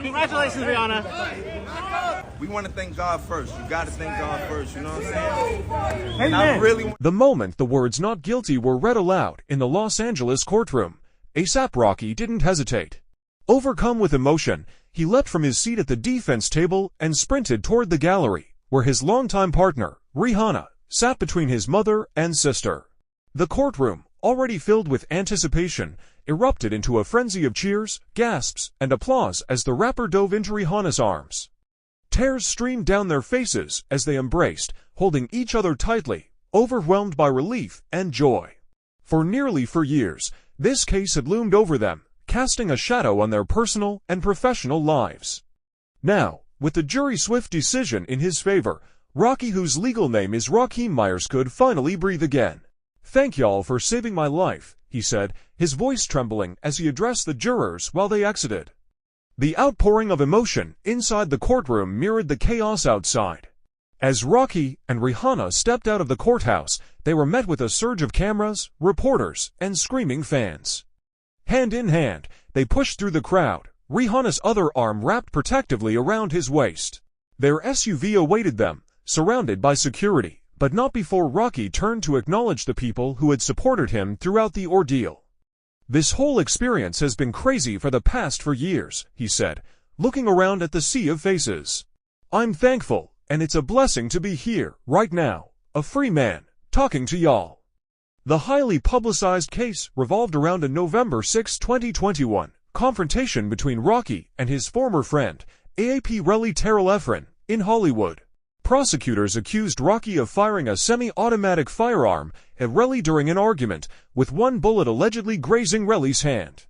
Congratulations, Rihanna. We want to thank God first. You got to thank God first, you know what I'm saying? Amen. The moment the words "not guilty" were read aloud in the Los Angeles courtroom, A$AP Rocky didn't hesitate. Overcome with emotion, he leapt from his seat at the defense table and sprinted toward the gallery, where his longtime partner, Rihanna, sat between his mother and sister. The courtroom, already filled with anticipation, erupted into a frenzy of cheers, gasps, and applause as the rapper dove into Rihanna's arms. Tears streamed down their faces as they embraced, holding each other tightly, overwhelmed by relief and joy. For nearly 4 years, this case had loomed over them, casting a shadow on their personal and professional lives. Now, with the jury's swift decision in his favor, Rocky, whose legal name is Rakim Mayers, could finally breathe again. "Thank y'all for saving my life," he said, his voice trembling as he addressed the jurors while they exited. The outpouring of emotion inside the courtroom mirrored the chaos outside. As Rocky and Rihanna stepped out of the courthouse, they were met with a surge of cameras, reporters, and screaming fans. Hand in hand, they pushed through the crowd, Rihanna's other arm wrapped protectively around his waist. Their SUV awaited them, surrounded by security, but not before Rocky turned to acknowledge the people who had supported him throughout the ordeal. "This whole experience has been crazy for the past 4 years," he said, looking around at the sea of faces. "I'm thankful, and it's a blessing to be here, right now, a free man, talking to y'all." The highly publicized case revolved around a November 6, 2021, confrontation between Rocky and his former friend, A AP Relli in Hollywood. Prosecutors accused Rocky of firing a semi-automatic firearm at Relli during an argument, with one bullet allegedly grazing Relli's hand.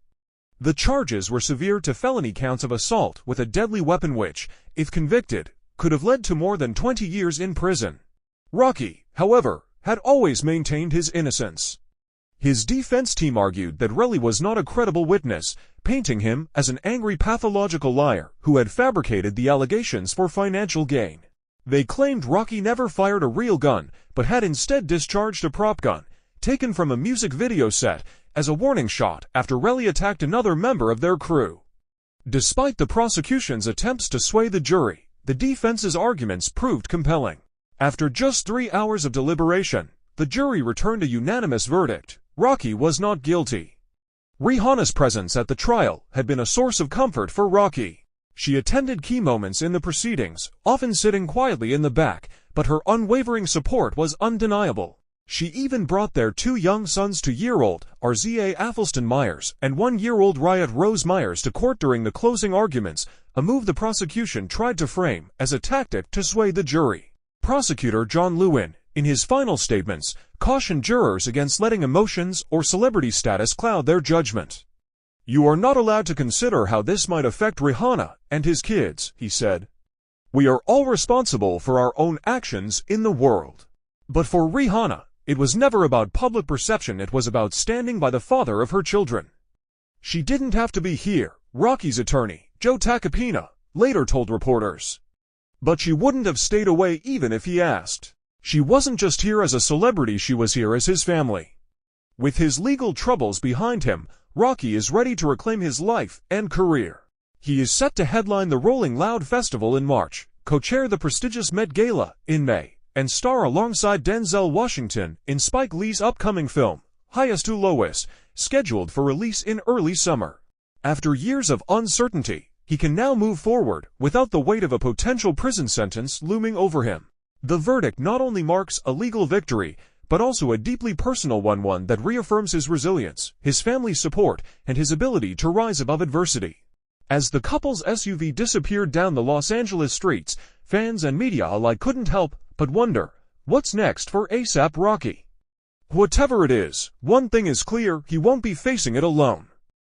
The charges were severe to felony counts of assault with a deadly weapon which, if convicted, could have led to more than 20 years in prison. Rocky, however, had always maintained his innocence. His defense team argued that Relli was not a credible witness, painting him as an angry pathological liar who had fabricated the allegations for financial gain. They claimed Rocky never fired a real gun, but had instead discharged a prop gun, taken from a music video set, as a warning shot after Relli attacked another member of their crew. Despite the prosecution's attempts to sway the jury, the defense's arguments proved compelling. After just 3 hours of deliberation, the jury returned a unanimous verdict: Rocky was not guilty. Rihanna's presence at the trial had been a source of comfort for Rocky. She attended key moments in the proceedings, often sitting quietly in the back, but her unwavering support was undeniable. She even brought their 2 young sons, 2-year-old Rakim Mayers and 1-year-old Riot Rose Myers, to court during the closing arguments, a move the prosecution tried to frame as a tactic to sway the jury. Prosecutor John Lewin, in his final statements, cautioned jurors against letting emotions or celebrity status cloud their judgment. "You are not allowed to consider how this might affect Rihanna and his kids," he said. "We are all responsible for our own actions in the world." But for Rihanna, it was never about public perception, it was about standing by the father of her children. She didn't have to be here, Rocky's attorney, Joe Tacopina, later told reporters. But she wouldn't have stayed away even if he asked. She wasn't just here as a celebrity, she was here as his family. With his legal troubles behind him, Rocky is ready to reclaim his life and career. He is set to headline the Rolling Loud Festival in March, co-chair the prestigious Met Gala in May, and star alongside Denzel Washington in Spike Lee's upcoming film, Highest to Lowest, scheduled for release in early summer. After years of uncertainty, he can now move forward without the weight of a potential prison sentence looming over him. The verdict not only marks a legal victory, but also a deeply personal one that reaffirms his resilience, his family's support, and his ability to rise above adversity. As the couple's SUV disappeared down the Los Angeles streets, fans and media alike couldn't help but wonder, what's next for A$AP Rocky? Whatever it is, one thing is clear: he won't be facing it alone.